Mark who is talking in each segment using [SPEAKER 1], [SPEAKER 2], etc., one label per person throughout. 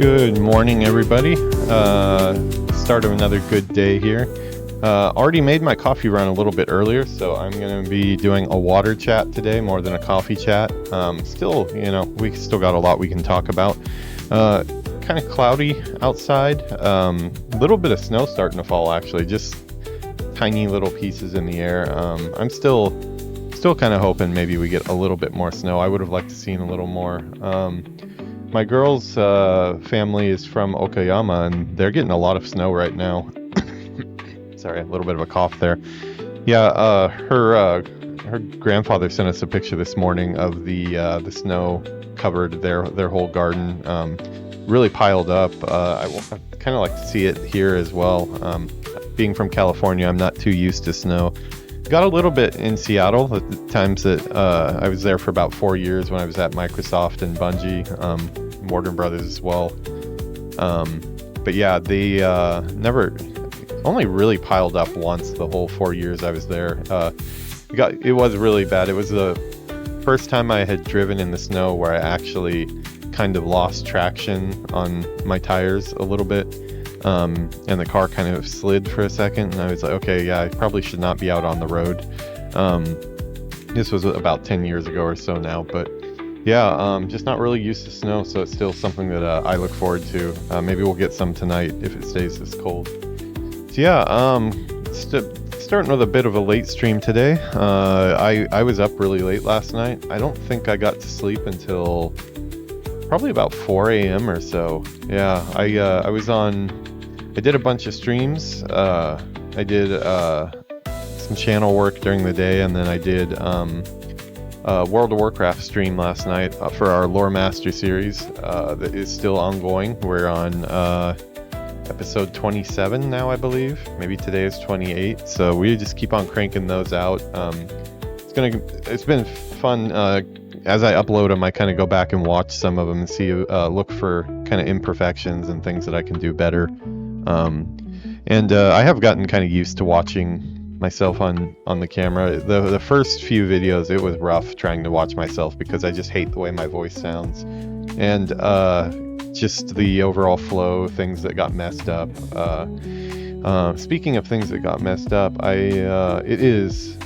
[SPEAKER 1] Good morning, everybody. Start of another good day here. Already made my coffee run a little bit earlier, so I'm going to be doing a water chat today more than a coffee chat. Still, we still got a lot we can talk about. Kind of cloudy outside. Little bit of snow starting to fall, actually. Just tiny little pieces in the air. I'm still kind of hoping maybe we get a little bit more snow. I would have liked to seen a little more. My girl's family is from Okayama, and they're getting a lot of snow right now. Sorry, a little bit of a cough there. Yeah, her grandfather sent us a picture this morning of the snow covered their whole garden, really piled up. I kind of like to see it here as well. Being from California, I'm not too used to snow. Got a little bit in Seattle at the times that I was there for about 4 years when I was at Microsoft and Bungie, Warner Brothers as well. But yeah, they only really piled up once the whole 4 years I was there. It was really bad. It was the first time I had driven in the snow where I actually kind of lost traction on my tires a little bit. And the car kind of slid for a second, and I was like, okay, yeah, I probably should not be out on the road. This was about 10 years ago or so now, but yeah, just not really used to snow, so it's still something that I look forward to. Maybe we'll get some tonight if it stays this cold. So yeah, starting with a bit of a late stream today. I was up really late last night. I don't think I got to sleep until probably about 4 a.m. or so. Yeah, I did a bunch of streams. I did some channel work during the day, and then I did World of Warcraft stream last night for our Lore Master series that is still ongoing. We're on episode 27 now, I believe. Maybe today is 28. So we just keep on cranking those out. It's been fun. As I upload them, I kind of go back and watch some of them and see, look for kind of imperfections and things that I can do better. I have gotten kind of used to watching myself on the camera. The first few videos, it was rough trying to watch myself because I just hate the way my voice sounds. And just the overall flow, things that got messed up. Speaking of things that got messed up, it is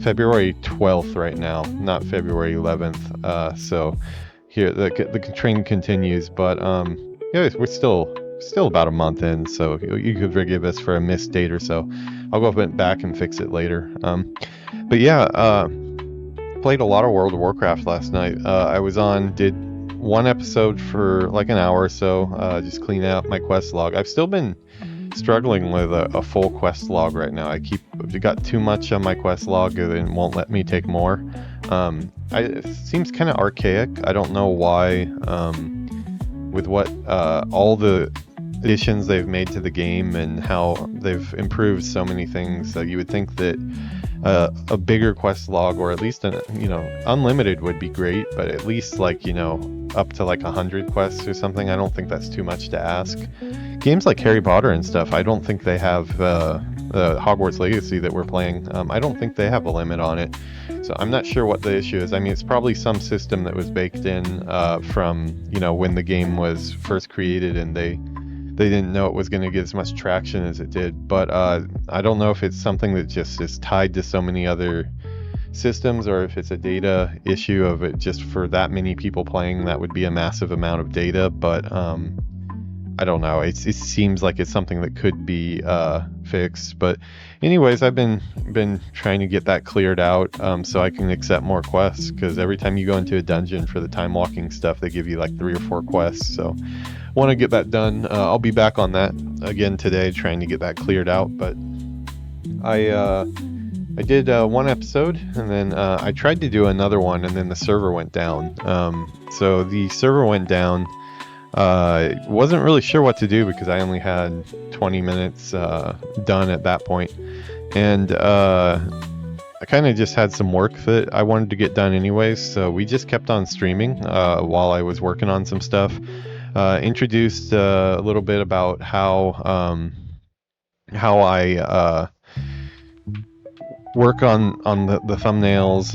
[SPEAKER 1] February 12th right now, not February 11th. So here the train continues, but yeah, we're still about a month in, so you could forgive us for a missed date or so. I'll go back and fix it later. But yeah, played a lot of World of Warcraft last night. Did one episode for like an hour or so, just clean out my quest log. I've still been struggling with a full quest log right now. I've got too much on my quest log and it won't let me take more. It seems kind of archaic. I don't know why, with what all the additions they've made to the game and how they've improved so many things. You would think that a bigger quest log, or at least unlimited would be great, but at least up to 100 quests or something. I don't think that's too much to ask. Games like Harry Potter and stuff, I don't think they have Hogwarts Legacy that we're playing. I don't think they have a limit on it. So I'm not sure what the issue is. I mean, it's probably some system that was baked in from when the game was first created, and they didn't know it was going to get as much traction as it did. But I don't know if it's something that just is tied to so many other systems, or if it's a data issue of it just for that many people playing. That would be a massive amount of data, but I don't know. It seems like it's something that could be fixed. But anyways, I've been trying to get that cleared out so I can accept more quests, because every time you go into a dungeon for the time walking stuff, they give you 3 or 4 quests. So want to get that done. I'll be back on that again today, trying to get that cleared out. But I did one episode, and then I tried to do another one, and then the server went down. So the server went down. Wasn't really sure what to do because I only had 20 minutes done at that point. And I kind of just had some work that I wanted to get done anyways, so we just kept on streaming while I was working on some stuff. Introduced a little bit about how I work on the thumbnails,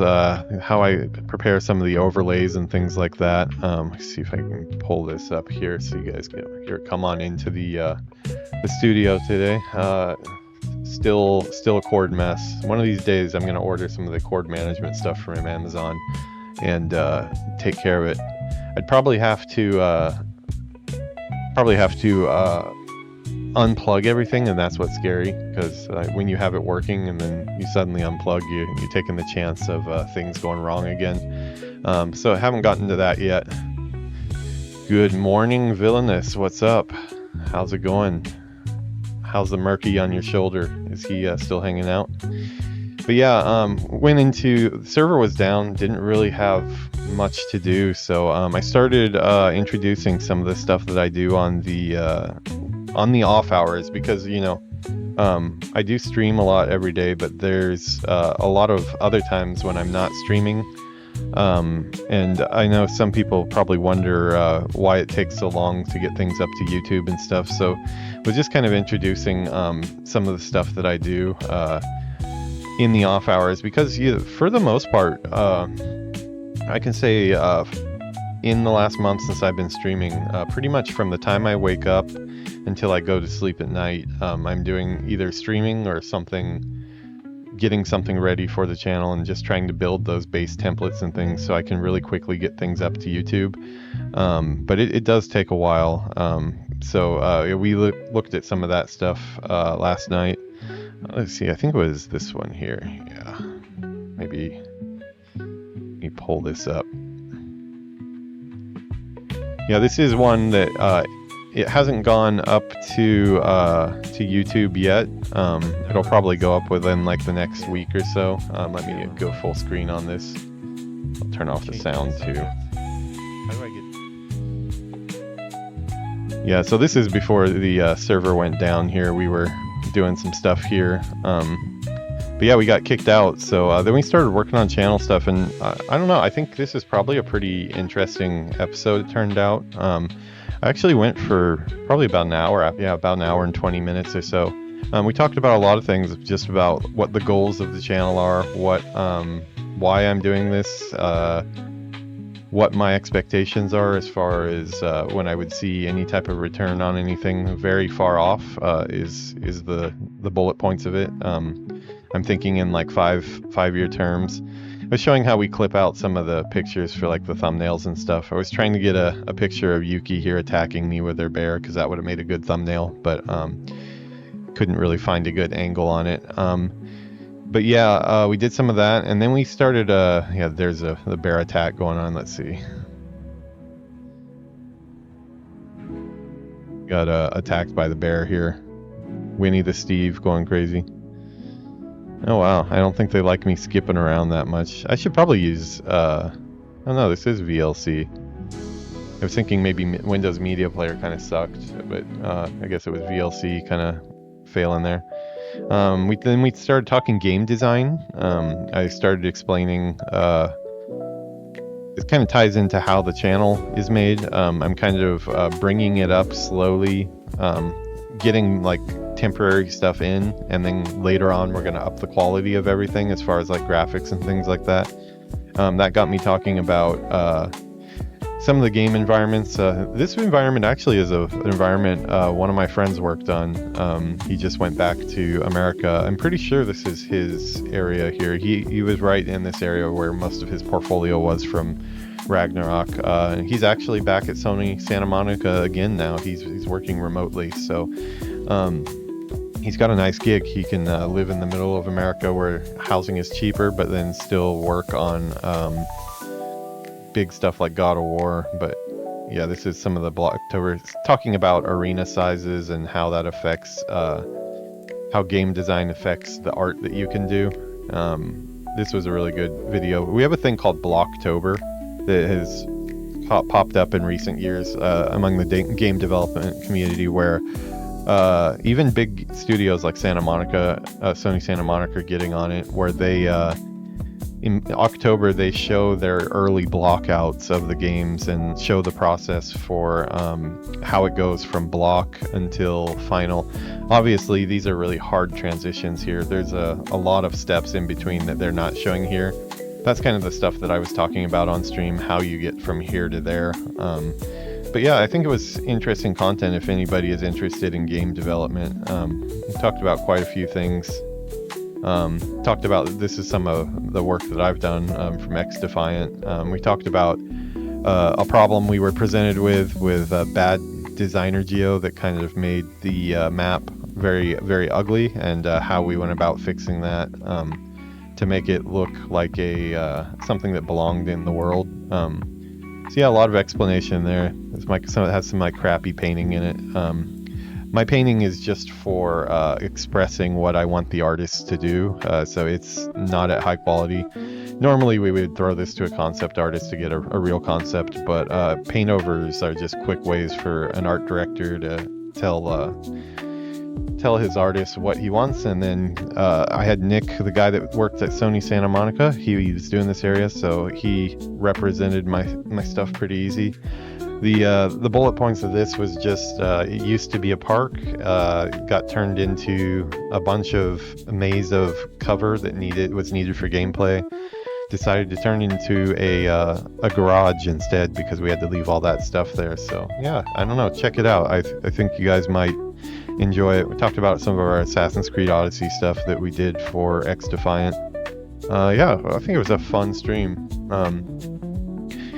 [SPEAKER 1] how I prepare some of the overlays and things like that. Let's see if I can pull this up here so you guys can come on into the studio today. Still a cord mess. One of these days I'm gonna order some of the cord management stuff from Amazon and take care of it. I'd probably have to unplug everything, and that's what's scary, because when you have it working and then you suddenly unplug, you're taking the chance of things going wrong again. So I haven't gotten to that yet. Good morning, Villainous. What's up? How's it going? How's the Murky on your shoulder? Is he still hanging out? But yeah, went into, the server was down, didn't really have much to do, so I started introducing some of the stuff that I do on the off hours, because I do stream a lot every day, but there's a lot of other times when I'm not streaming, and I know some people probably wonder why it takes so long to get things up to YouTube and stuff, so we're just kind of introducing some of the stuff that I do in the off hours, because for the most part, I can say in the last month since I've been streaming, pretty much from the time I wake up until I go to sleep at night, I'm doing either streaming or getting something ready for the channel, and just trying to build those base templates and things so I can really quickly get things up to YouTube. But it does take a while. So we looked at some of that stuff last night. Let's see, I think it was this one here. Yeah, maybe let me pull this up. Yeah, this is one that it hasn't gone up to YouTube yet. It'll probably go up within like the next week or so. Let me go full screen on this. I'll turn off the sound too. How do I get? Yeah, so this is before the server went down here. We were doing some stuff here. But yeah, we got kicked out, so then we started working on channel stuff, and I don't know, I think this is probably a pretty interesting episode, it turned out. I actually went for probably about an hour, about an hour and 20 minutes or so. We talked about a lot of things, just about what the goals of the channel are, why I'm doing this, what my expectations are as far as when I would see any type of return on anything. Very far off is the bullet points of it. I'm thinking in like five-year terms. I was showing how we clip out some of the pictures for like the thumbnails and stuff. I was trying to get a picture of Yuki here attacking me with her bear, because that would have made a good thumbnail, but couldn't really find a good angle on it. But yeah, we did some of that, and then we started, yeah, there's the bear attack going on. Let's see. Got attacked by the bear here. Winnie the Steve going crazy. Oh wow, I don't think they like me skipping around that much. I should probably use, oh no, this is VLC. I was thinking maybe Windows Media Player kind of sucked, but I guess it was VLC kind of failing there. Then we started talking game design. I started explaining, it kind of ties into how the channel is made. I'm kind of bringing it up slowly, getting like temporary stuff in, and then later on we're going to up the quality of everything as far as like graphics and things like that. That got me talking about some of the game environments. This environment actually is an environment one of my friends worked on. He just went back to America. I'm pretty sure this is his area here. He was right in this area where most of his portfolio was from Ragnarok. He's actually back at Sony Santa Monica again now. He's working remotely, so he's got a nice gig. He can live in the middle of America where housing is cheaper, but then still work on big stuff like God of War. But yeah, this is some of the Blocktober, talking about arena sizes and how that affects how game design affects the art that you can do. This was a really good video. We have a thing called Blocktober that has popped up in recent years among the game development community, where even big studios like Santa Monica, Sony Santa Monica, are getting on it, where they in October they show their early blockouts of the games and show the process for how it goes from block until final. Obviously, these are really hard transitions here. There's a lot of steps in between that they're not showing here. That's kind of the stuff that I was talking about on stream, how you get from here to there. But yeah, I think it was interesting content if anybody is interested in game development. We talked about quite a few things. Talked about, this is some of the work that I've done from Xdefiant. We talked about a problem we were presented with bad designer geo that kind of made the map very, very ugly, and how we went about fixing that to make it look like a something that belonged in the world. So yeah, a lot of explanation there. It has some like crappy painting in it. My painting is just for expressing what I want the artist to do, so it's not at high quality. Normally we would throw this to a concept artist to get a real concept, but paint overs are just quick ways for an art director to tell his artist what he wants. And then I had Nick, the guy that worked at Sony Santa Monica, he was doing this area, so he represented my stuff pretty easy. The bullet points of this was just it used to be a park, got turned into a bunch of maze of cover that was needed for gameplay. Decided to turn into a garage instead because we had to leave all that stuff there. So yeah, I don't know, check it out. I think you guys might enjoy it. We talked about some of our Assassin's Creed Odyssey stuff that we did for Xdefiant. Yeah, I think it was a fun stream.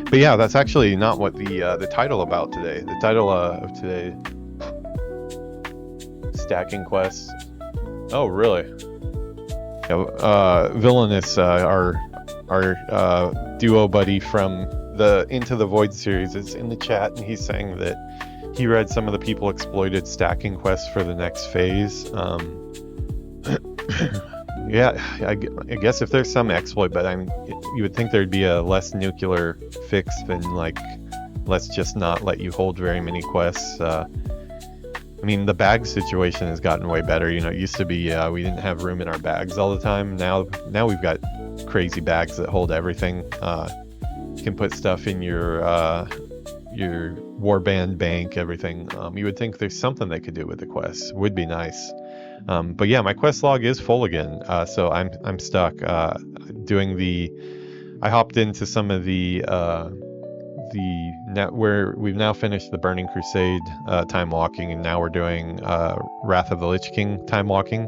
[SPEAKER 1] But yeah, that's actually not what the title about today. The title of today, stacking quests. Oh, really? Yeah, Villainous, our duo buddy from the Into the Void series, is in the chat, and he's saying that he read some of the people exploited stacking quests for the next phase. Yeah, I guess if there's some exploit, but you would think there'd be a less nuclear fix than like, let's just not let you hold very many quests. I mean, the bag situation has gotten way better. You know, it used to be we didn't have room in our bags all the time. Now we've got crazy bags that hold everything. You can put stuff in your warband bank, everything. You would think there's something they could do with the quests. Would be nice. But yeah, my quest log is full again, so I'm stuck doing I hopped into some of the net where we've now finished the Burning Crusade time walking, and now we're doing Wrath of the Lich King time walking.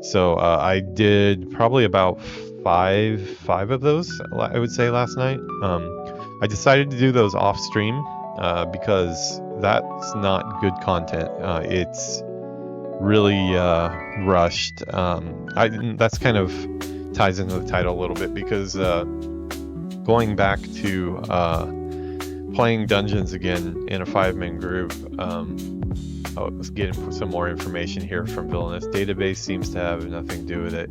[SPEAKER 1] So I did probably about five of those, I would say, last night. I decided to do those off stream because that's not good content. It's really rushed. That's kind of ties into the title a little bit, because going back to playing dungeons again in a 5-man group, let's get some more information here from Villainous. Database seems to have nothing to do with it.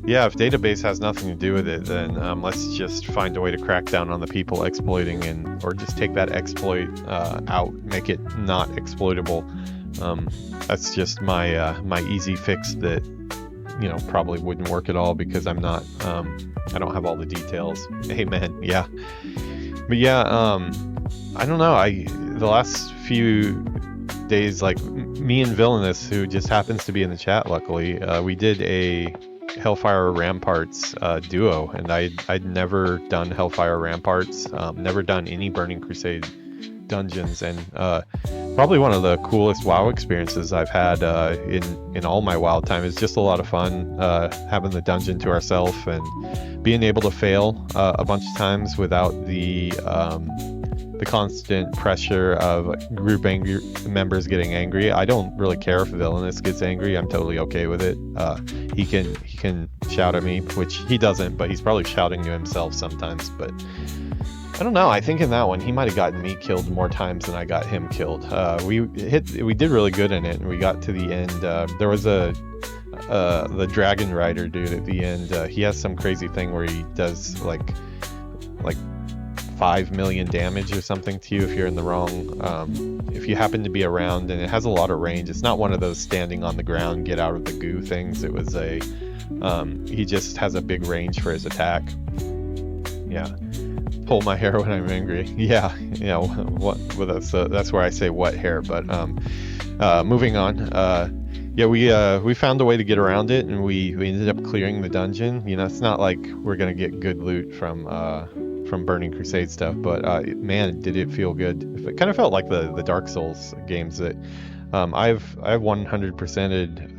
[SPEAKER 1] Yeah, if database has nothing to do with it, then let's just find a way to crack down on the people exploiting, or just take that exploit out, make it not exploitable. That's just my easy fix that, you know, probably wouldn't work at all, because I'm not I don't have all the details. Amen. Yeah. But yeah, I don't know. The last few days, like me and Villainous, who just happens to be in the chat, luckily, we did a Hellfire Ramparts duo, and I'd never done Hellfire Ramparts, never done any Burning Crusade dungeons, and probably one of the coolest WoW experiences I've had in all my WoW time. It's just a lot of fun having the dungeon to ourselves and being able to fail a bunch of times without the constant pressure of group members getting angry. I don't really care if Villainous gets angry. I'm totally okay with it. He can shout at me, which he doesn't, but he's probably shouting to himself sometimes. But I don't know. I think in that one he might have gotten me killed more times than I got him killed. We did really good in it, and we got to the end. There was the Dragon Rider dude at the end. He has some crazy thing where he does like 5 million damage or something to you if you're in the wrong, if you happen to be around, and it has a lot of range. It's not one of those standing on the ground, get out of the goo things. It was he just has a big range for his attack. Yeah. Pull my hair when I'm angry. Yeah, well, that's where I say what hair, but moving on. Yeah, we found a way to get around it, and we ended up clearing the dungeon. It's not like we're gonna get good loot from Burning Crusade stuff, but man, did it feel good. It kind of felt like the Dark Souls games that I've 100%ed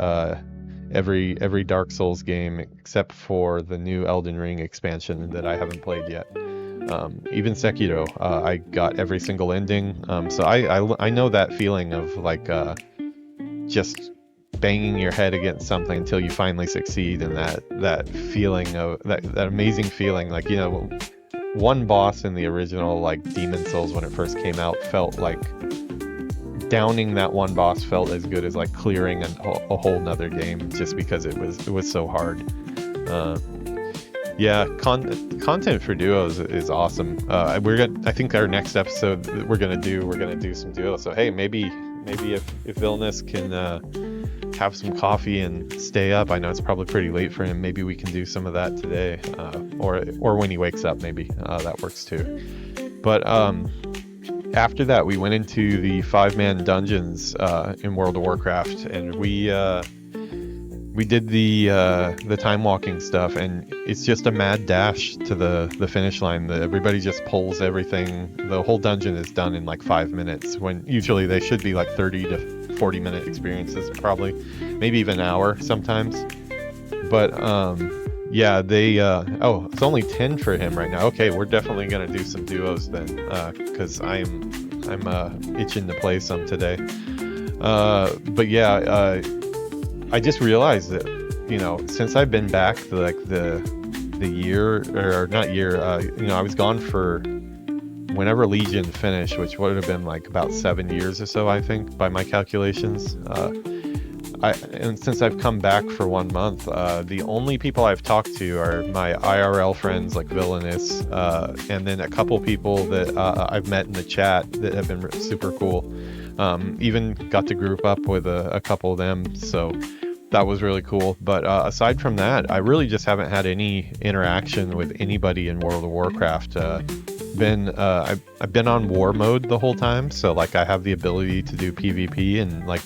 [SPEAKER 1] every Dark Souls game except for the new Elden Ring expansion that I haven't played yet. Even Sekiro, I got every single ending, so I know that feeling of like just banging your head against something until you finally succeed, and that feeling of that amazing feeling, like one boss in the original like Demon Souls when it first came out felt like downing that one boss felt as good as like clearing a whole nother game, just because it was so hard. Yeah, content for duos is awesome. I think our next episode we're gonna do some duos. So hey, maybe if Villainous can have some coffee and stay up. I know it's probably pretty late for him. Maybe we can do some of that today, or when he wakes up. Maybe that works too. But after that, we went into the 5-man dungeons in World of Warcraft, and we did the time walking stuff, and it's just a mad dash to the finish line. Everybody just pulls everything. The whole dungeon is done in like 5 minutes, when usually they should be like 30 to 40 minute experiences, probably maybe even an hour sometimes. But yeah, it's only 10 for him right now. Okay, we're definitely gonna do some duos then, because I'm itching to play some today. But yeah, I just realized that since I've been back, the year, or not year, I was gone for whenever Legion finished, which would have been like about 7 years or so, I think, by my calculations. And since I've come back for 1 month, the only people I've talked to are my IRL friends like Villainous, and then a couple people that I've met in the chat that have been super cool. Even got to group up with a couple of them, so that was really cool. But aside from that, I really just haven't had any interaction with anybody in World of Warcraft. I've been on war mode the whole time, so like I have the ability to do PvP, and like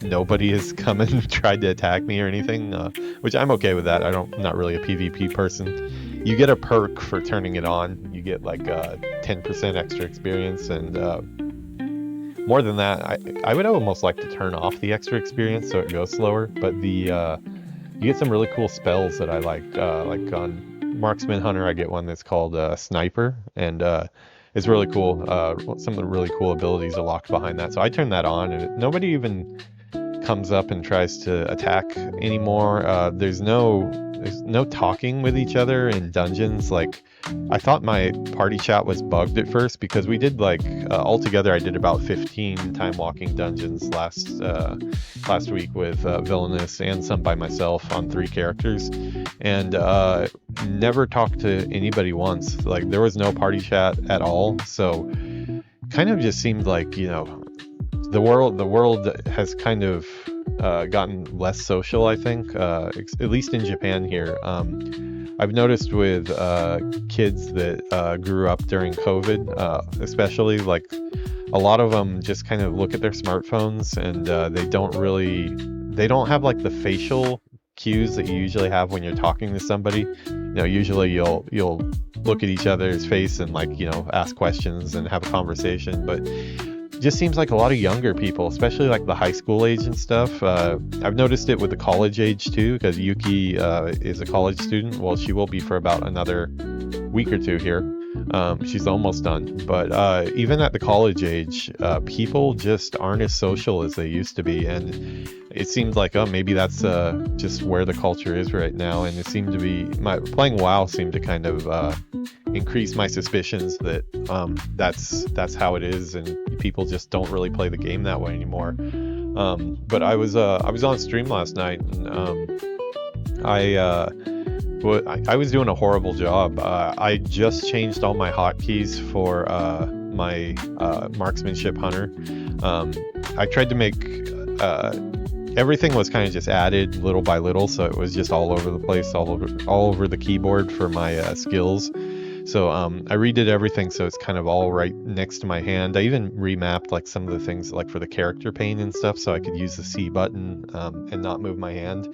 [SPEAKER 1] nobody has come and tried to attack me or anything, which I'm okay with that. I'm not really a PvP person. You get a perk for turning it on. You get like 10% extra experience, and more than that, I would almost like to turn off the extra experience so it goes slower. But you get some really cool spells that I like on Marksman Hunter, I get one that's called Sniper, and it's really cool. Some of the really cool abilities are locked behind that, so I turn that on, and nobody even comes up and tries to attack anymore. There's no talking with each other in dungeons. Like, I thought my party chat was bugged at first, because we did like altogether I did about 15 time walking dungeons last week with Villainous and some by myself on 3 characters, and never talked to anybody once. Like, there was no party chat at all, so kind of just seemed like the world has kind of gotten less social, I think, at least in Japan here. I've noticed with kids that grew up during COVID, especially, like a lot of them just kind of look at their smartphones, and they don't have like the facial cues that you usually have when you're talking to somebody. Usually you'll look at each other's face and like ask questions and have a conversation, but just seems like a lot of younger people, especially like the high school age and stuff. I've noticed it with the college age too, because Yuki is a college student. Well, she will be for about another week or 2 here. She's almost done. But even at the college age, people just aren't as social as they used to be. And it seems like, maybe that's just where the culture is right now. And it seemed to be, playing WoW seemed to kind of increase my suspicions that that's how it is, and people just don't really play the game that way anymore. But I was on stream last night, and Well, I was doing a horrible job. I just changed all my hotkeys for my marksmanship hunter. I tried to make everything was kind of just added little by little, so it was just all over the place, all over the keyboard for my skills. So I redid everything so it's kind of all right next to my hand. I even remapped like some of the things like for the character pane and stuff, so I could use the C button and not move my hand.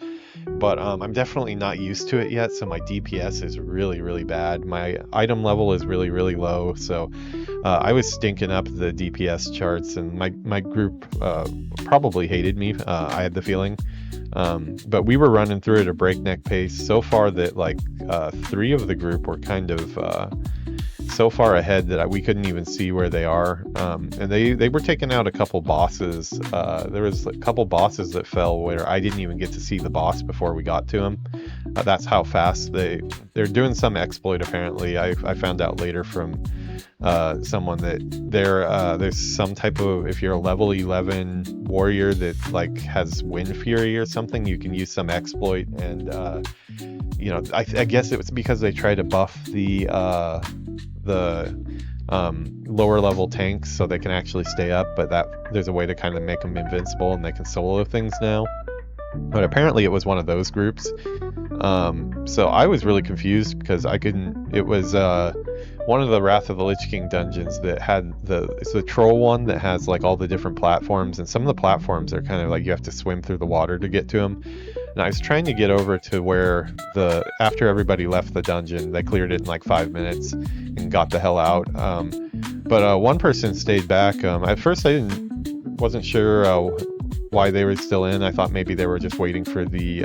[SPEAKER 1] But I'm definitely not used to it yet, so my DPS is really, really bad. My item level is really, really low, so I was stinking up the DPS charts, and my group probably hated me. I had the feeling. But we were running through at a breakneck pace so far that like 3 of the group were kind of so far ahead that we couldn't even see where they are. And they were taking out a couple bosses. There was a couple bosses that fell where I didn't even get to see the boss before we got to him. That's how fast they're doing some exploit apparently. I found out later from someone that there's some type of, if you're a level 11 warrior that like has wind fury or something, you can use some exploit, and I guess it was because they try to buff the lower level tanks so they can actually stay up, but that there's a way to kind of make them invincible and they can solo things now. But apparently it was one of those groups. So I was really confused because it was one of the Wrath of the Lich King dungeons that had it's the troll one that has like all the different platforms, and some of the platforms are kind of like you have to swim through the water to get to them. And I was trying to get over to where after everybody left the dungeon, they cleared it in like 5 minutes and got the hell out. But one person stayed back. At first wasn't sure why they were still in. I thought maybe they were just waiting for the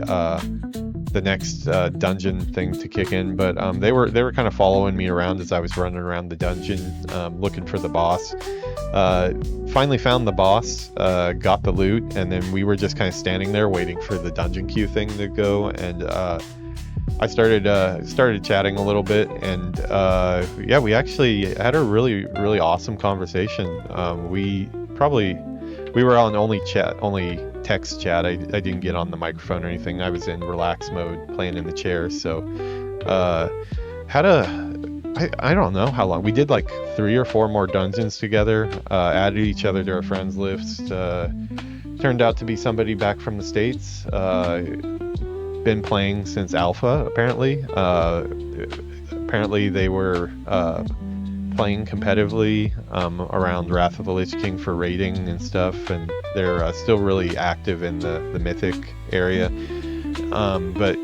[SPEAKER 1] next dungeon thing to kick in, but they were kind of following me around as I was running around the dungeon looking for the boss. Finally found the boss, got the loot, and then we were just kind of standing there waiting for the dungeon queue thing to go, and I started chatting a little bit, and we actually had a really, really awesome conversation. We were on only text chat. I didn't get on the microphone or anything. I was in relax mode playing in the chair. So I don't know how long. We did like 3 or 4 more dungeons together, added each other to our friends list. Turned out to be somebody back from the States. Been playing since alpha, apparently. Apparently they were playing competitively around Wrath of the Lich King for raiding and stuff, and they're still really active in the Mythic area. But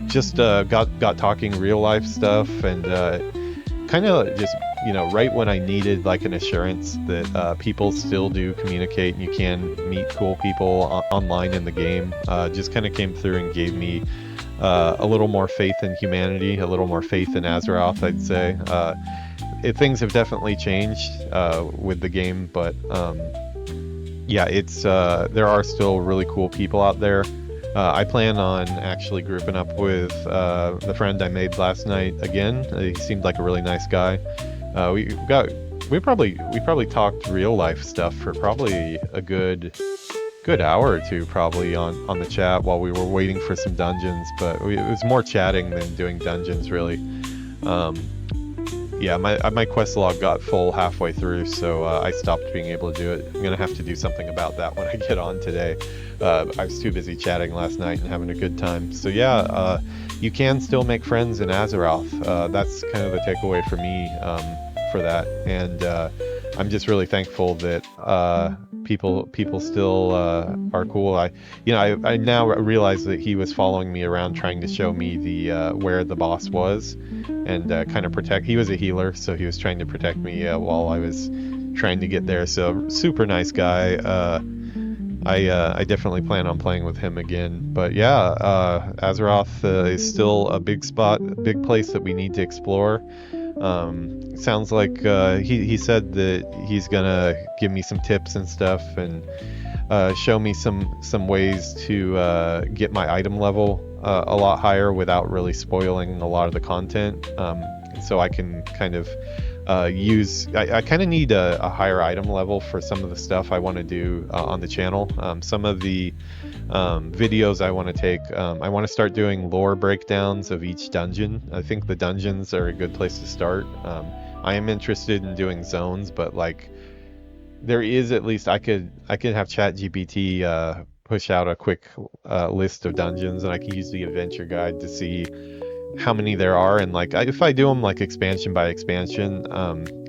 [SPEAKER 1] just got talking real life stuff, and kind of just right when I needed like an assurance that people still do communicate and you can meet cool people online in the game, just kind of came through and gave me a little more faith in humanity, a little more faith in Azeroth, I'd say. Things have definitely changed with the game, but there are still really cool people out there. I plan on actually grouping up with the friend I made last night again. He seemed like a really nice guy. We probably talked real life stuff for probably a good hour or two probably on the chat while we were waiting for some dungeons, but it was more chatting than doing dungeons really. My quest log got full halfway through, so I stopped being able to do it. I'm gonna have to do something about that when I get on today. I was too busy chatting last night and having a good time. So you can still make friends in Azeroth. That's kind of the takeaway for me for that, and I'm just really thankful that people still are cool. I now realize that he was following me around trying to show me the where the boss was, and kind of protect. He was a healer, so he was trying to protect me while I was trying to get there. So super nice guy. I definitely plan on playing with him again. But Azeroth is still a big place that we need to explore. Sounds like he said that he's gonna give me some tips and stuff, and show me some ways to get my item level a lot higher without really spoiling a lot of the content, so I can kind of I kind of need a higher item level for some of the stuff I want to do on the channel. Some of the videos I want to take, I want to start doing lore breakdowns of each dungeon. I think the dungeons are a good place to start. I am interested in doing zones, but like there is at least I could have ChatGPT push out a quick list of dungeons, and I can use the adventure guide to see how many there are, and like if I do them like expansion by expansion,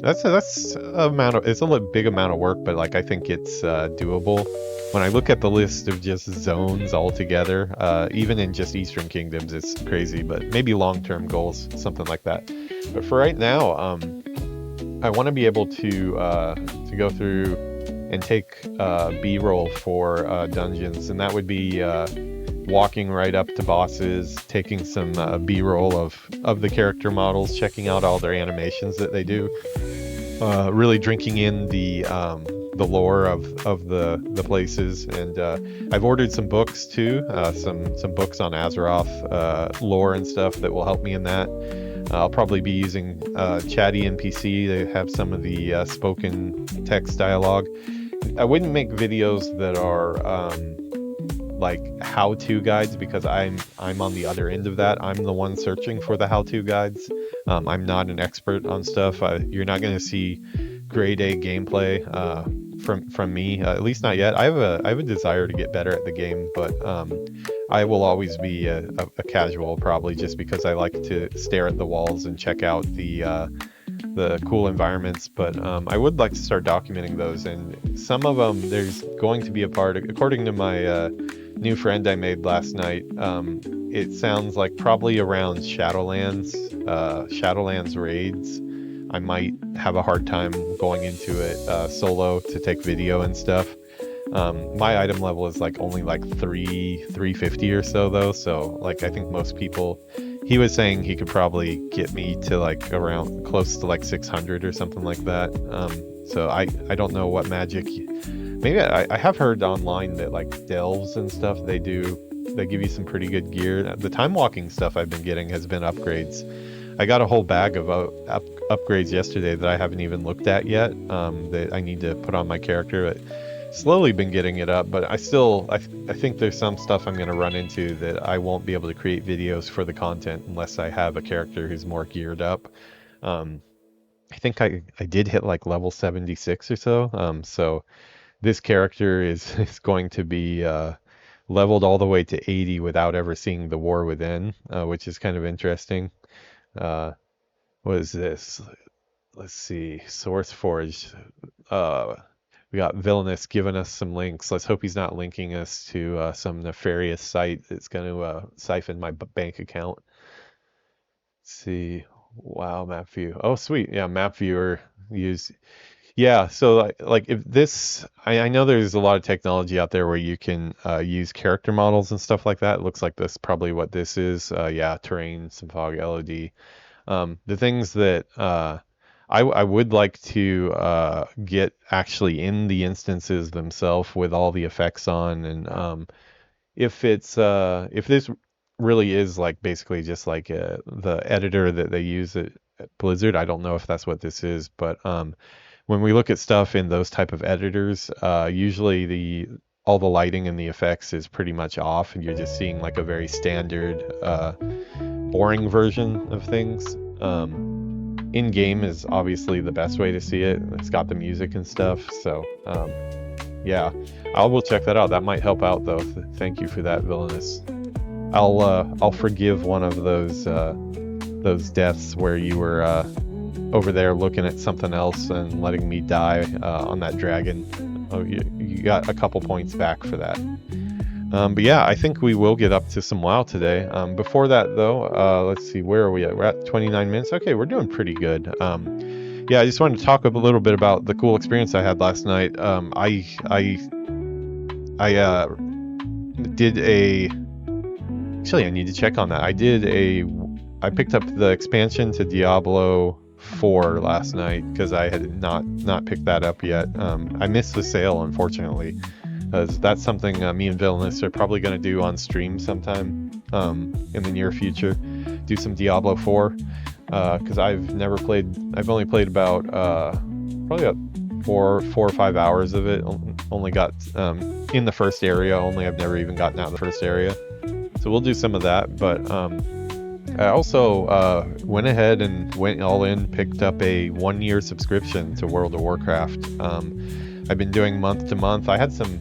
[SPEAKER 1] that's amount of, it's a big amount of work, but like I think it's doable. When I look at the list of just zones altogether, even in just Eastern Kingdoms, it's crazy. But maybe long-term goals, something like that. But for right now, I want to be able to go through and take B-roll for dungeons, and that would be walking right up to bosses, taking some B-roll of the character models, checking out all their animations that they do, really drinking in the lore of the places. And I've ordered some books too, some books on Azeroth lore and stuff that will help me in that. I'll probably be using Chatty NPC to have some of the spoken text dialogue. I wouldn't make videos that are like how-to guides, because I'm on the other end of that. I'm the one searching for the how-to guides. I'm not an expert on stuff. You're not going to see grade A gameplay from me, at least not yet. I have a desire to get better at the game, but I will always be a casual, probably, just because I like to stare at the walls and check out the cool environments. But I would like to start documenting those, and some of them there's going to be a part, according to my new friend I made last night, it sounds like probably around Shadowlands raids. I might have a hard time going into it solo to take video and stuff. My item level is like only like 350 or so though, so like I think most people, he was saying he could probably get me to like around close to like 600 or something like that. So I don't know what magic. Maybe I have heard online that like delves and stuff, they give you some pretty good gear. The time walking stuff I've been getting has been upgrades. I got a whole bag of upgrades yesterday that I haven't even looked at yet, that I need to put on my character. But slowly been getting it up, but I think there's some stuff I'm going to run into that I won't be able to create videos for the content unless I have a character who's more geared up. I think I did hit like level 76 or so. So this character is going to be leveled all the way to 80 without ever seeing the War Within, which is kind of interesting. What is this? Let's see. SourceForge. We got Villainous giving us some links. Let's hope he's not linking us to some nefarious site that's going to siphon my bank account. Let's see. Wow, map view. Oh, sweet. Yeah, map viewer use. Yeah, so like if this, I know there's a lot of technology out there where you can use character models and stuff like that. It looks like this probably what this is. Yeah, terrain, some fog, LOD. The things that I would like to get actually in the instances themselves with all the effects on, and if this really is like basically just like the editor that they use at Blizzard. I don't know if that's what this is, but when we look at stuff in those type of editors, usually all the lighting and the effects is pretty much off, and you're just seeing like a very standard, boring version of things. In-game is obviously the best way to see it. It's got the music and stuff, so yeah, I will check that out. That might help out though. Thank you for that, Villainous. I'll forgive one of those deaths where you were over there looking at something else and letting me die on that dragon. Oh, you got a couple points back for that. But yeah, I think we will get up to some WoW today. Before that though, let's see, where are we at? We're at 29 minutes. Okay, we're doing pretty good. Yeah, I just wanted to talk a little bit about the cool experience I had last night. I did a... Actually, I need to check on that. I picked up the expansion to Diablo 4 last night because I had not picked that up yet. I missed the sale, unfortunately. That's something me and Villainous are probably going to do on stream sometime in the near future. Do some Diablo 4. because I've only played about probably about 4 or 5 hours of it. Only got in the first area only. I've never even gotten out of the first area, so we'll do some of that. But I also went ahead and went all in, picked up a 1-year subscription to World of Warcraft. I've been doing month to month. I had some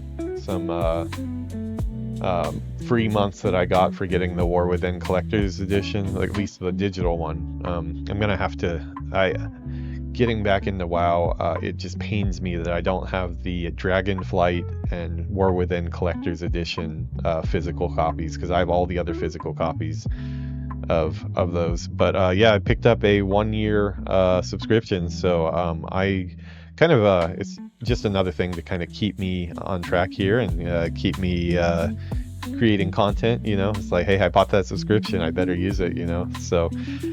[SPEAKER 1] free months that I got for getting the War Within Collector's Edition, at least the digital one. I'm gonna have to. Getting back into WoW, it just pains me that I don't have the Dragonflight and War Within Collector's Edition physical copies, because I have all the other physical copies of those. But yeah, I picked up a 1-year subscription, so I kind of it's just another thing to kind of keep me on track here and keep me creating content. It's like, hey, I bought that subscription, I better use it. So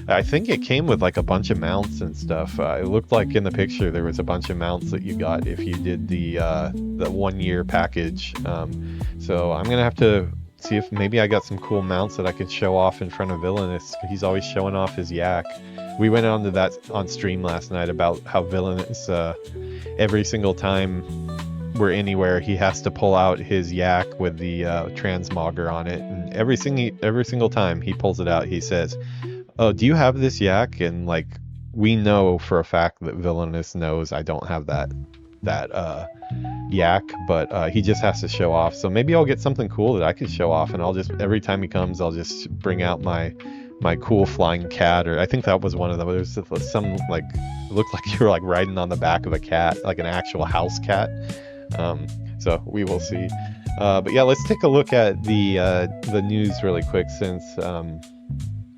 [SPEAKER 1] I think it came with like a bunch of mounts and stuff. It looked like in the picture there was a bunch of mounts that you got if you did the 1-year package. So I'm gonna have to see if maybe I got some cool mounts that I could show off in front of Villainous. He's always showing off his yak. We went on to that on stream last night about how Villainous every single time we're anywhere, he has to pull out his yak with the transmogger on it, and every single time he pulls it out, he says, "Oh, do you have this yak?" And like, we know for a fact that Villainous knows I don't have that yak, but he just has to show off. So maybe I'll get something cool that I can show off, and I'll just, every time he comes, I'll just bring out my cool flying cat, or I think that was one of them. There was some, like, it looked like you were like riding on the back of a cat, like an actual house cat. So we will see. But yeah, let's take a look at the news really quick, since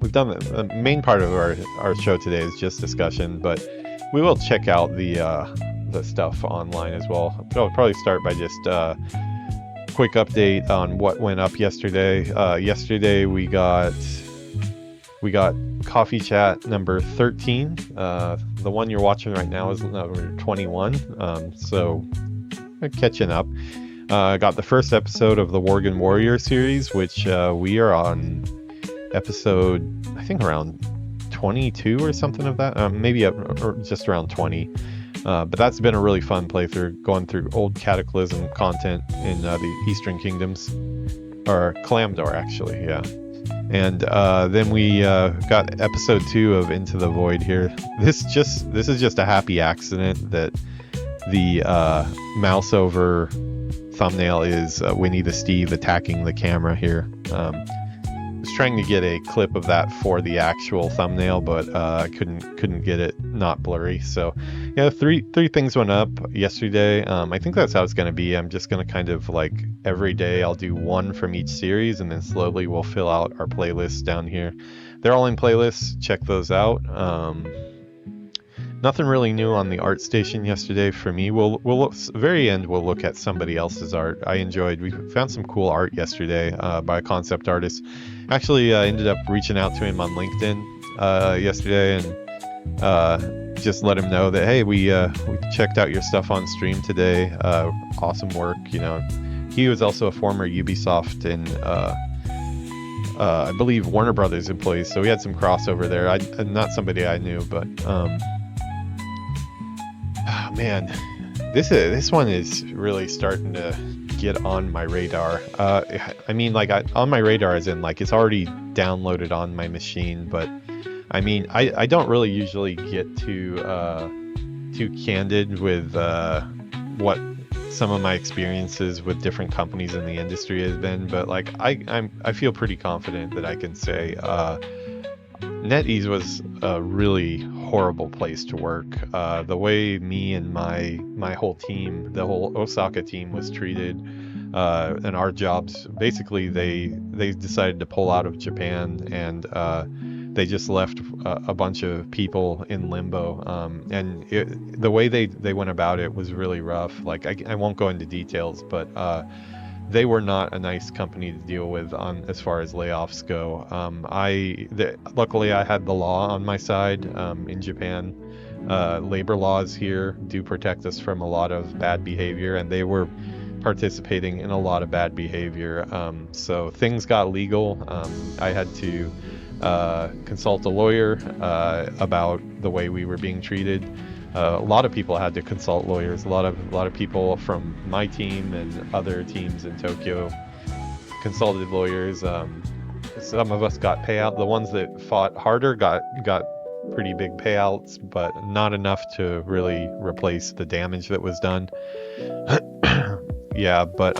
[SPEAKER 1] we've done the main part of our show today is just discussion, but we will check out the stuff online as well. I'll probably start by just quick update on what went up yesterday. Yesterday we got coffee chat number 13. The one you're watching right now is number 21. So catching up. Got the first episode of the Worgen Warrior series, which we are on episode, I think, around 22 or something of that. Maybe or just around 20. But that's been a really fun playthrough, going through old Cataclysm content in the Eastern Kingdoms, or Kalamdor actually, yeah. And then we got episode 2 of Into the Void here. This is just a happy accident that the mouse over thumbnail is Winnie the Steve attacking the camera here. I was trying to get a clip of that for the actual thumbnail, but I couldn't get it not blurry. So yeah, three things went up yesterday. I think that's how it's going to be. I'm just going to kind of, like, every day I'll do one from each series, and then slowly we'll fill out our playlists down here. They're all in playlists. Check those out. Nothing really new on the art station yesterday for me. We'll look, very end we'll look at somebody else's art. We found some cool art yesterday by a concept artist. Actually ended up reaching out to him on LinkedIn yesterday and just let him know that, hey, we checked out your stuff on stream today. Awesome work. He was also a former Ubisoft and I believe Warner Brothers employee, so we had some crossover there. Not somebody I knew, but oh, man, this one is really starting to get on my radar. I mean, like, on my radar as in, like, it's already downloaded on my machine, but I mean, I don't really usually get too candid with what some of my experiences with different companies in the industry has been, but like I feel pretty confident that I can say NetEase was a really horrible place to work. The way me and my whole team, the whole Osaka team, was treated, and our jobs, basically they decided to pull out of Japan, and they just left a bunch of people in limbo, and the way they went about it was really rough. Like, I won't go into details, but they were not a nice company to deal with on as far as layoffs go. Luckily I had the law on my side in Japan. Labor laws here do protect us from a lot of bad behavior, and they were participating in a lot of bad behavior. So things got legal. I had to consult a lawyer about the way we were being treated. A lot of people had to consult lawyers. A lot of people from my team and other teams in Tokyo consulted lawyers. Some of us got payout. The ones that fought harder got pretty big payouts, but not enough to really replace the damage that was done. Yeah, but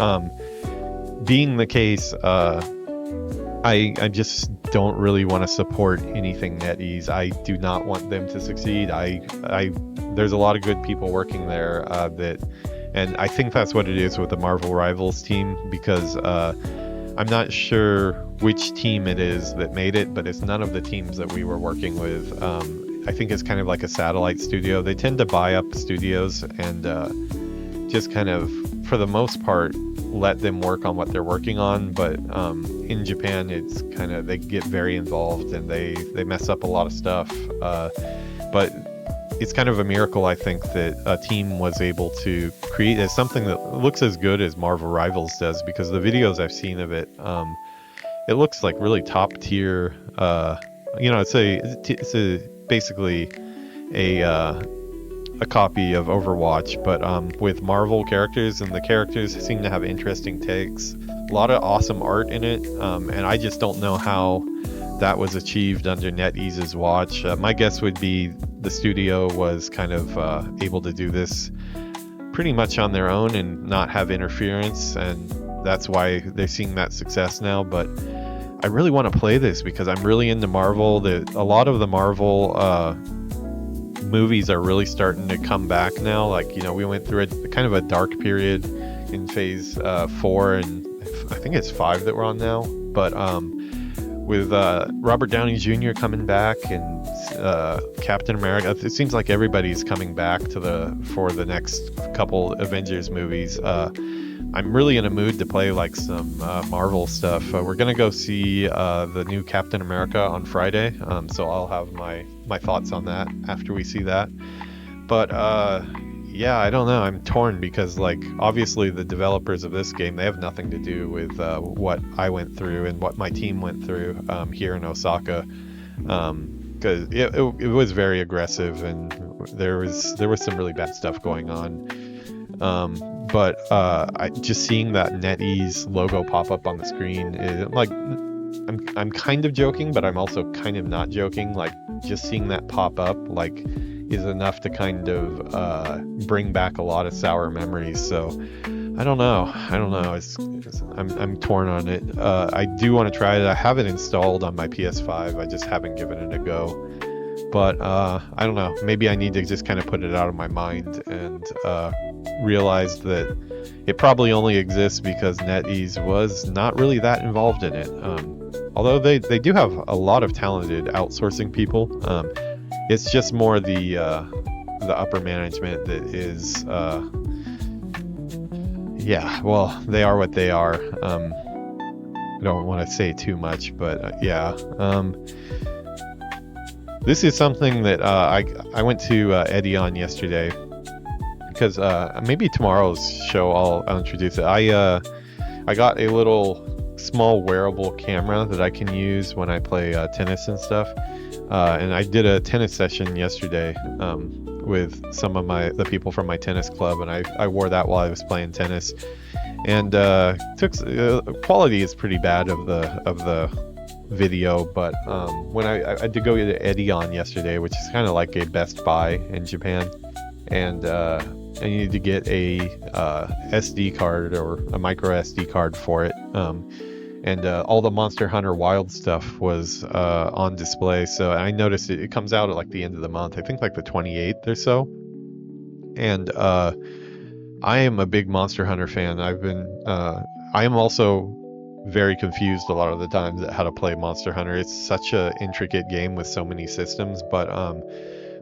[SPEAKER 1] being the case, I just don't really want to support anything NetEase. I do not want them to succeed. There's a lot of good people working there and I think that's what it is with the Marvel Rivals team, because I'm not sure which team it is that made it, but it's none of the teams that we were working with. I think it's kind of like a satellite studio. They tend to buy up studios and just kind of, for the most part, let them work on what they're working on. But in Japan, it's kind of, they get very involved and they mess up a lot of stuff. But it's kind of a miracle, I think, that a team was able to create something that looks as good as Marvel Rivals does, because the videos I've seen of it, it looks like really top tier. It's basically a copy of Overwatch, but with Marvel characters, and the characters seem to have interesting takes. A lot of awesome art in it, and I just don't know how that was achieved under NetEase's watch. My guess would be the studio was kind of able to do this pretty much on their own and not have interference, and that's why they're seeing that success now. But I really want to play this because I'm really into Marvel. A lot of the Marvel movies are really starting to come back now. Like, we went through a kind of a dark period in phase 4, and I think it's 5 that we're on now. But with Robert Downey Jr. coming back and Captain America, it seems like everybody's coming back for the next couple Avengers movies. I'm really in a mood to play like some Marvel stuff. We're gonna go see the new Captain America on Friday, so I'll have my thoughts on that after we see that. But yeah, I don't know. I'm torn because, like, obviously the developers of this game, they have nothing to do with what I went through and what my team went through here in Osaka, because it was very aggressive and there was some really bad stuff going on. But just seeing that NetEase logo pop up on the screen, I'm kind of joking, but I'm also kind of not joking. Like, just seeing that pop up, like, is enough to kind of bring back a lot of sour memories. So I don't know. I'm torn on it. I do want to try it. I have it installed on my PS5. I just haven't given it a go. But I don't know. Maybe I need to just kind of put it out of my mind and realize that it probably only exists because NetEase was not really that involved in it. Although they do have a lot of talented outsourcing people. It's just more the upper management that is, they are what they are. I don't want to say too much, but yeah. This is something that I went to Eddie on yesterday because maybe tomorrow's show I'll introduce it. I got a little small wearable camera that I can use when I play tennis and stuff. And I did a tennis session yesterday with some of the people from my tennis club, and I wore that while I was playing tennis. And quality is pretty bad of the video, but when I had to go to Eddie on yesterday, which is kind of like a Best Buy in Japan, and I needed to get a SD card or a micro SD card for it. And all the Monster Hunter Wild stuff was on display. So I noticed it comes out at like the end of the month. I think like the 28th or so. And I am a big Monster Hunter fan. I am also very confused a lot of the times at how to play Monster Hunter. It's such a intricate game with so many systems. But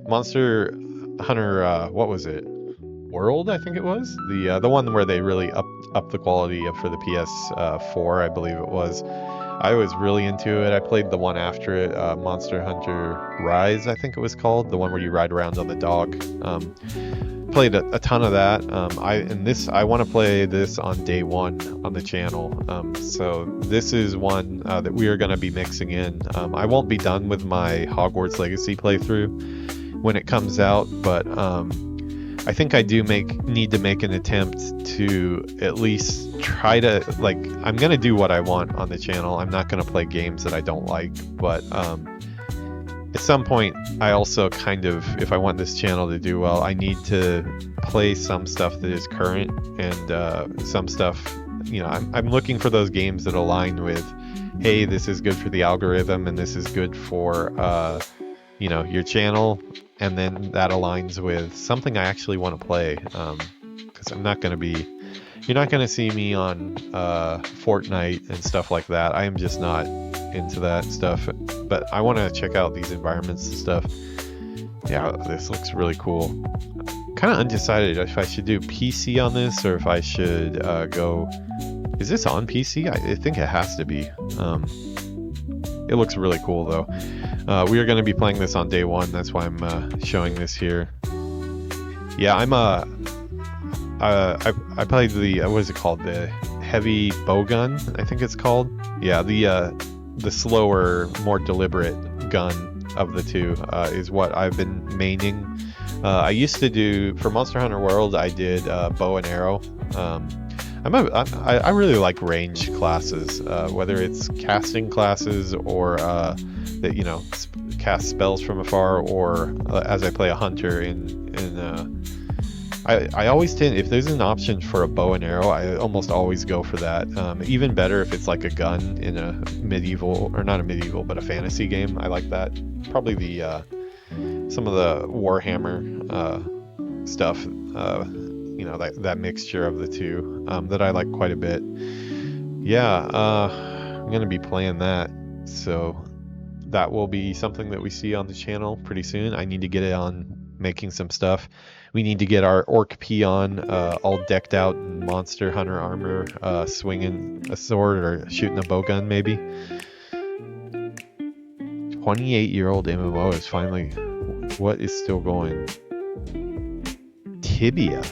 [SPEAKER 1] Monster Hunter, what was it? World, I think it was the one where they really up the quality for the PS4, I believe it was. I was really into it. I played the one after it, Monster Hunter Rise, I think it was called, the one where you ride around on the dog. played a ton of that. I want to play this on day one on the channel. So this is one that we are going to be mixing in. I won't be done with my Hogwarts Legacy playthrough when it comes out, but I think I do need to make an attempt to at least try to, like, I'm going to do what I want on the channel. I'm not going to play games that I don't like, but at some point, I also kind of, if I want this channel to do well, I need to play some stuff that is current and some stuff, you know, I'm looking for those games that align with, hey, this is good for the algorithm and this is good for, you know, your channel, and then that aligns with something I actually want to play, because I'm not going to be, you're not going to see me on Fortnite and stuff like that. I am just not into that stuff, but I want to check out these environments and stuff. Yeah, this looks really cool. Kind of undecided if I should do PC on this or if I should go, is this on PC? I think it has to be. It looks really cool though. We are going to be playing this on day one, that's why I'm showing this here. Yeah, I played the, what is it called, the heavy bowgun, I think it's called. Yeah, the slower, more deliberate gun of the two is what I've been maining. I used to do, for Monster Hunter World, I did bow and arrow. I really like range classes, whether it's casting classes or that, you know, cast spells from afar, or as I play a hunter I always tend, if there's an option for a bow and arrow, I almost always go for that. Even better if it's like a gun in a medieval, or not a medieval, but a fantasy game. I like that. Probably the some of the Warhammer stuff, you know, that mixture of the two, that I like quite a bit. Yeah, I'm gonna be playing that, so that will be something that we see on the channel pretty soon. I need to get it on making some stuff. We need to get our Orc Peon all decked out in Monster Hunter armor, swinging a sword or shooting a bowgun maybe. 28-year-old MMO is finally, what is still going? Tibia.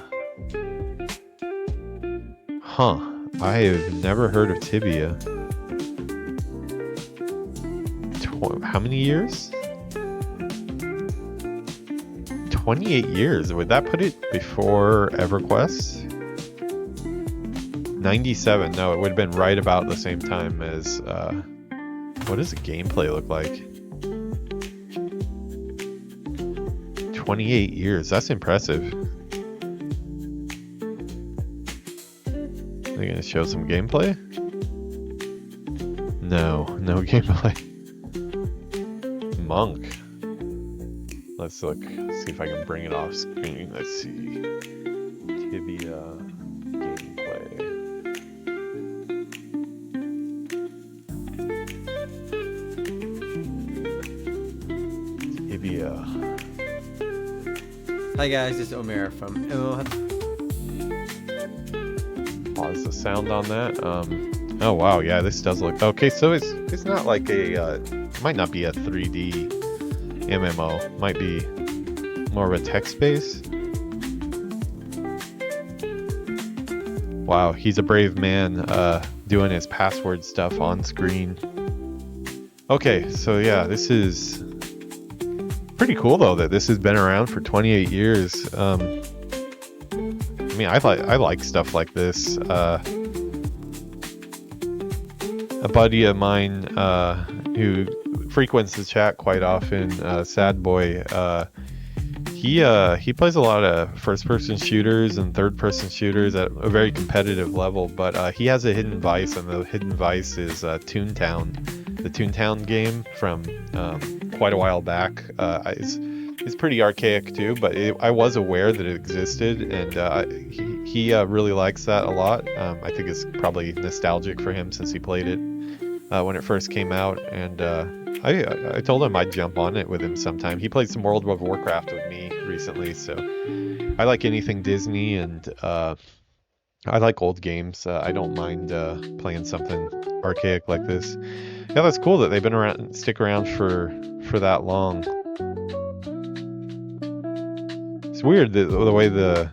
[SPEAKER 1] Huh, I have never heard of Tibia. How many years? 28 years. Would that put it before EverQuest? 97. No, it would have been right about the same time as, what does the gameplay look like? 28 years. That's impressive. Are they going to show some gameplay? No gameplay. Monk. Let's look, see if I can bring it off screen. Let's see. Tibia gameplay. Tibia.
[SPEAKER 2] Hi guys, it's Omer from
[SPEAKER 1] Pause the sound on that. Oh wow, yeah, this does look okay. So it's not like a it might not be a 3D MMO, might be more of a text-based. Wow, he's a brave man doing his password stuff on screen. Okay, so yeah, this is pretty cool though that this has been around for 28 years. I mean, I like stuff like this. A buddy of mine who frequents the chat quite often, Sad Boy, he plays a lot of first-person shooters and third-person shooters at a very competitive level, but he has a hidden vice, and the hidden vice is Toontown. The Toontown game from quite a while back. It's pretty archaic too, but I was aware that it existed, and he really likes that a lot. I think it's probably nostalgic for him since he played it when it first came out, and I told him I'd jump on it with him sometime. He played some World of Warcraft with me recently, so I like anything Disney, and I like old games. I don't mind playing something archaic like this. Yeah, that's cool that they've been around, stick around for that long. It's weird the way the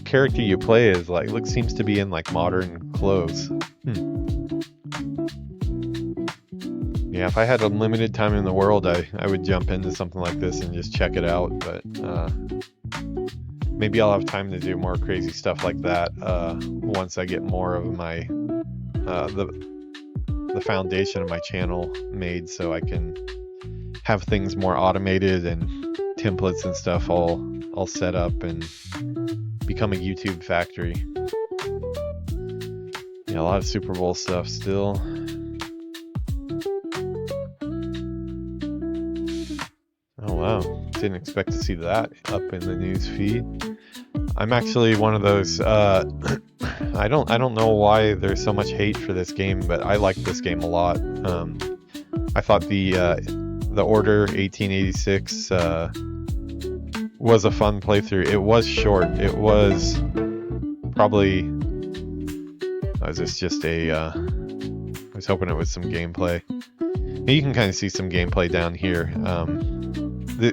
[SPEAKER 1] character you play is like seems to be in like modern clothes. Yeah, if I had unlimited time in the world, I would jump into something like this and just check it out. But maybe I'll have time to do more crazy stuff like that once I get more of my the foundation of my channel made, so I can have things more automated and templates and stuff all set up and become a YouTube factory. Yeah, a lot of Super Bowl stuff still. Oh wow, didn't expect to see that up in the news feed. I'm actually one of those I don't know why there's so much hate for this game, but I like this game a lot. I thought the Order 1886 was a fun playthrough. It was short. It was probably was this just a I was hoping it was some gameplay. You can kind of see some gameplay down here.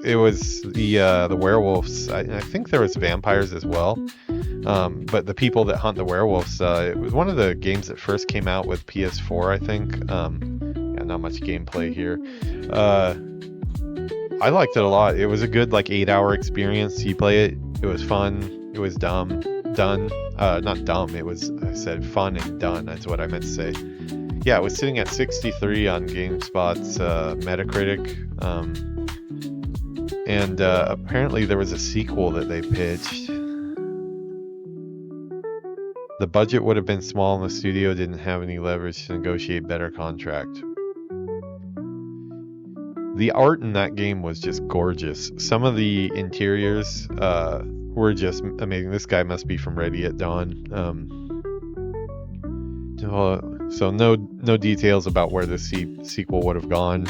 [SPEAKER 1] It was the werewolves. I think there was vampires as well, but the people that hunt the werewolves. It was one of the games that first came out with PS4, I think. Yeah, not much gameplay here. I liked it a lot. It was a good 8-hour experience. You play it. It was fun. It was done. Not dumb. It was, I said, fun and done. That's what I meant to say. Yeah, it was sitting at 63 on GameSpot's Metacritic. And apparently there was a sequel that they pitched. The budget would have been small and the studio didn't have any leverage to negotiate better contract. The art in that game was just gorgeous. Some of the interiors were just amazing. This guy must be from Ready at Dawn. So no details about where the sequel would have gone.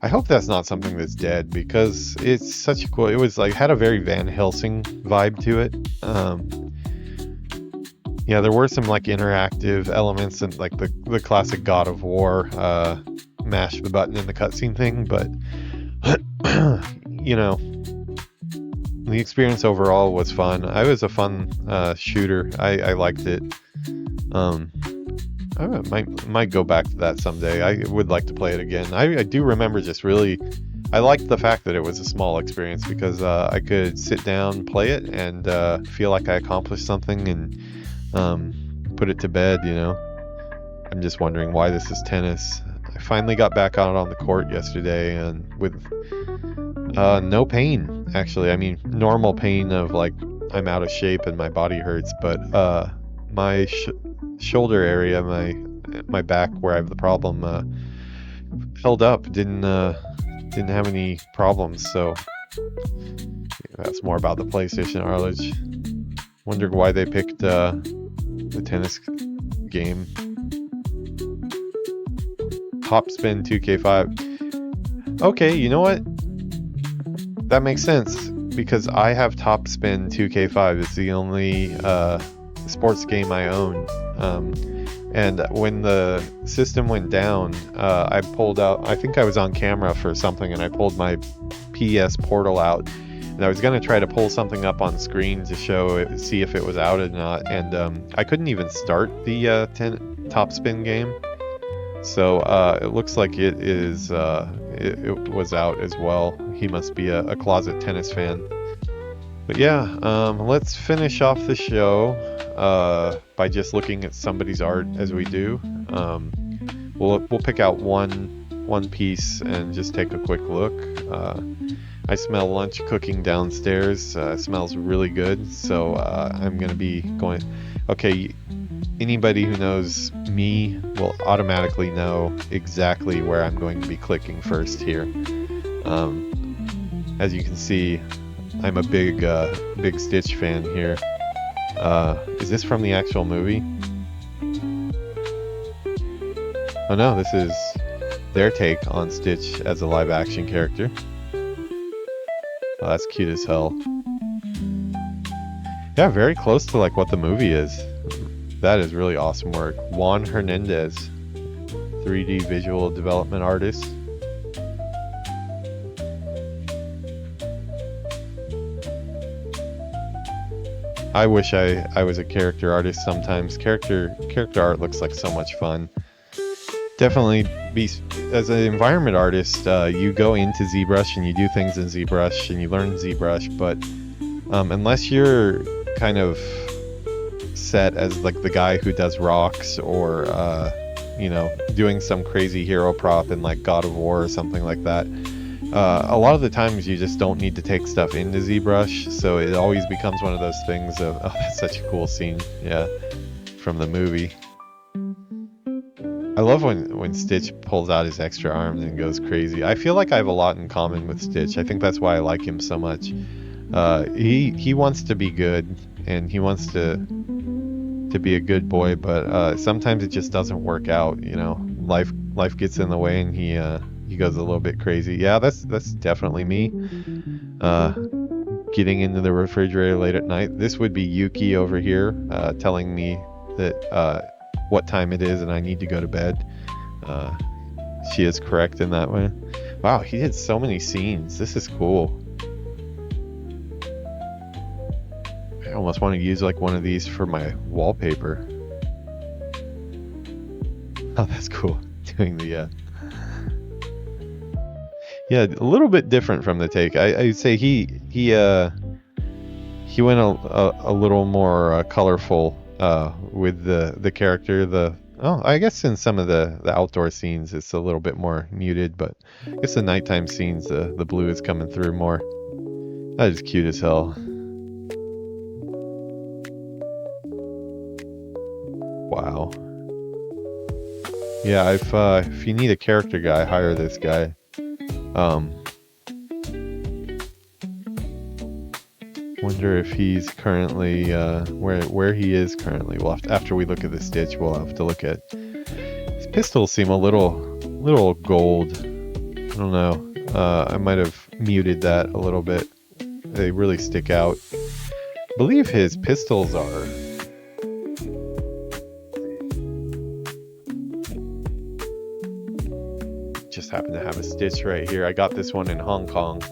[SPEAKER 1] I hope that's not something that's dead, because it's such a cool. It was had a very Van Helsing vibe to it. Yeah, there were some interactive elements and the classic God of War mash the button in the cutscene thing, but the experience overall was fun. It was a fun shooter. I liked it. I might go back to that someday. I would like to play it again. I do remember I liked the fact that it was a small experience, because I could sit down, play it, and feel like I accomplished something and put it to bed, I'm just wondering why this is tennis. I finally got back out on the court yesterday, and with no pain, actually. I mean, normal pain of I'm out of shape and my body hurts, but my shoulder area, my back where I have the problem, held up. Didn't have any problems. So that's more about the PlayStation Arledge. Wondered why they picked the tennis game. Top Spin 2K5. Okay, you know what? That makes sense, because I have Top Spin 2K5. It's the only sports game I own. And when the system went down, I pulled out, I think I was on camera for something, and I pulled my PS Portal out, and I was going to try to pull something up on screen to see if it was out or not, and I couldn't even start the Top Spin game. So it looks like it is it was out as well. He must be a closet tennis fan. But yeah, let's finish off the show by just looking at somebody's art as we do. We'll pick out one piece and just take a quick look. I smell lunch cooking downstairs. It smells really good, so I'm gonna be going. Okay, anybody who knows me will automatically know exactly where I'm going to be clicking first here. As you can see, I'm a big Stitch fan here. Is this from the actual movie? Oh no, this is their take on Stitch as a live action character. Oh, that's cute as hell. Yeah, very close to what the movie is. That is really awesome work. Juan Hernandez, 3D visual development artist. I wish I was a character artist sometimes. Character art looks like so much fun. Definitely be, as an environment artist, you go into ZBrush and you do things in ZBrush and you learn ZBrush, but unless you're kind of set as like the guy who does rocks or you know, doing some crazy hero prop in like God of War or something like that, a lot of the times you just don't need to take stuff into ZBrush, so it always becomes one of those things of, oh, that's such a cool scene, yeah, from the movie. I love when Stitch pulls out his extra arms and goes crazy. I feel like I have a lot in common with Stitch. I think that's why I like him so much. He wants to be good, and he wants to be a good boy, but sometimes it just doesn't work out. You know, life gets in the way, and he goes a little bit crazy. Yeah, that's definitely me. Getting into the refrigerator late at night. This would be Yuki over here, telling me that what time it is and I need to go to bed. She is correct in that way. Wow, he did so many scenes. This is cool. I almost want to use like one of these for my wallpaper. Oh, that's cool. Doing the yeah, a little bit different from the take. I'd say he went a little more colorful with the character. I guess in some of the outdoor scenes it's a little bit more muted, but I guess the nighttime scenes the blue is coming through more. That is cute as hell. Wow. Yeah, if you need a character guy, hire this guy. Wonder if he's currently where he is currently. We'll have to, after we look at the Stitch, we'll have to look at his pistols. Seem a little gold. I don't know. I might have muted that a little bit. They really stick out. I believe his pistols are. Just happen to have a Stitch right here. I got this one in Hong Kong.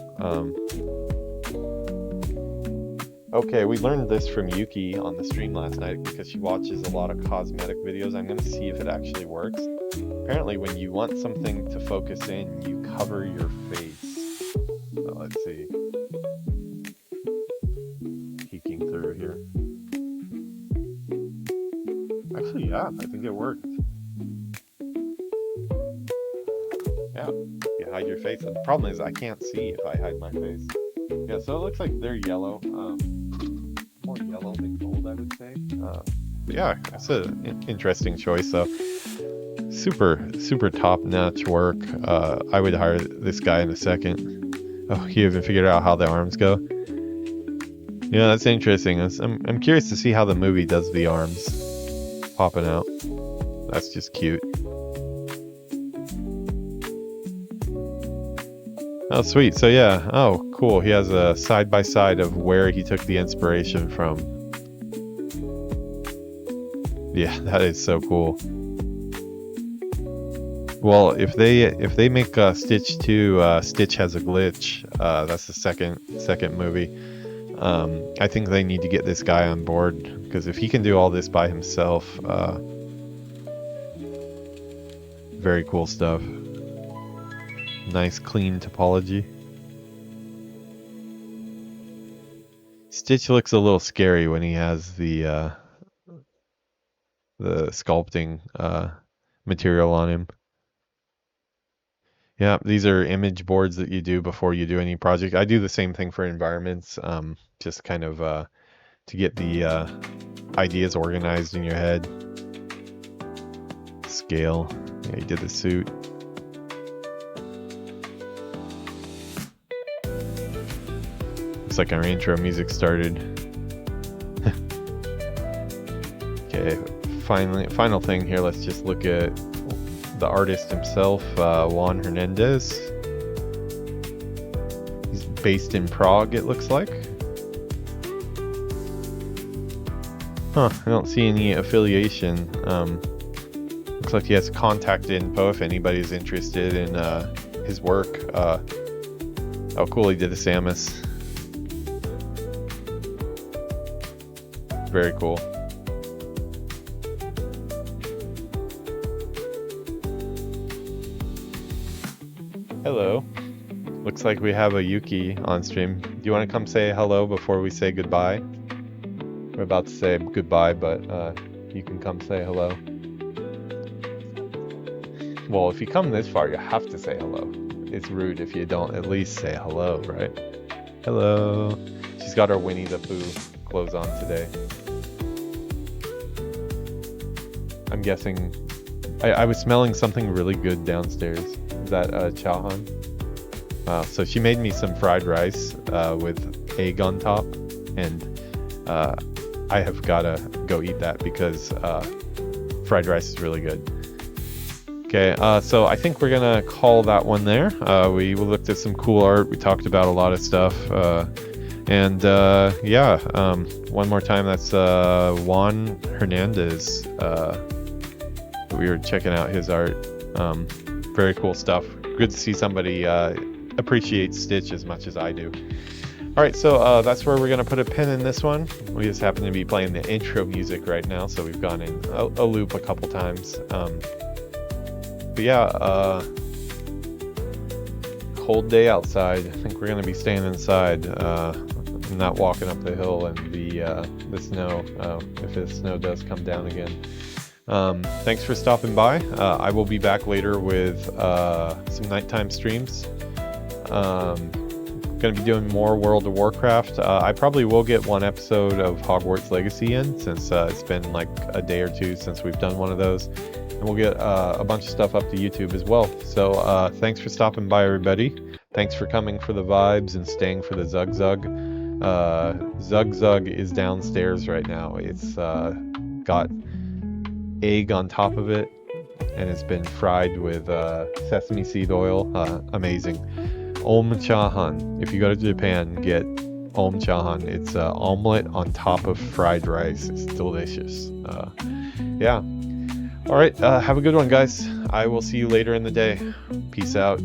[SPEAKER 1] Okay, we learned this from Yuki on the stream last night because she watches a lot of cosmetic videos. I'm going to see if it actually works. Apparently when you want something to focus in, you cover your face. So let's see. Peeking through here. Actually, yeah, I think it worked. Yeah, you hide your face. The problem is I can't see if I hide my face. Yeah, so it looks like they're yellow. More yellow than gold, I would say. Yeah, that's an interesting choice. So super top-notch work. I would hire this guy in a second. Oh, he even figured out how the arms go. Yeah, that's interesting. I'm curious to see how the movie does the arms popping out. That's just cute. Oh, sweet. So yeah. Oh, cool. He has a side-by-side of where he took the inspiration from. Yeah, that is so cool. Well, if they make Stitch 2, Stitch has a glitch. That's the second movie. I think they need to get this guy on board because if he can do all this by himself, very cool stuff. Nice clean topology. Stitch looks a little scary when he has the sculpting material on him. Yeah, these are image boards that you do before you do any project. I do the same thing for environments, just kind of to get the ideas organized in your head. Scale. Yeah, you did the suit. Looks like our intro music started. Okay, final thing here. Let's just look at the artist himself, Juan Hernandez. He's based in Prague, it looks like. Huh, I don't see any affiliation. Looks like he has contact info if anybody's interested in his work. Oh, cool, he did a Samus. Very cool. Hello. Looks like we have a Yuki on stream. Do you want to come say hello before we say goodbye? We're about to say goodbye, but you can come say hello. Well, if you come this far, you have to say hello. It's rude if you don't at least say hello, right? Hello. She's got her Winnie the Pooh clothes on today. I'm guessing... I was smelling something really good downstairs. Is that Chauhan? So she made me some fried rice with egg on top, and I have gotta go eat that because fried rice is really good. Okay, so I think we're gonna call that one there. We looked at some cool art, we talked about a lot of stuff, and yeah, one more time, that's Juan Hernandez. We were checking out his art. Very cool stuff. Good to see somebody appreciate Stitch as much as I do. Alright, so that's where we're going to put a pin in this one. We just happen to be playing the intro music right now, so we've gone in a loop a couple times. But yeah, cold day outside. I think we're going to be staying inside, not walking up the hill and the snow, if the snow does come down again. Thanks for stopping by. I will be back later with some nighttime streams. Going to be doing more World of Warcraft. I probably will get one episode of Hogwarts Legacy in, since it's been like a day or two since we've done one of those. And we'll get a bunch of stuff up to YouTube as well. So thanks for stopping by, everybody. Thanks for coming for the vibes and staying for the Zug Zug. Zug Zug is downstairs right now. It's got egg on top of it, and it's been fried with sesame seed oil. Amazing. Om Chahan. If you go to Japan, get Om Chahan. It's omelet on top of fried rice. It's delicious. Yeah. All right. Have a good one, guys. I will see you later in the day. Peace out.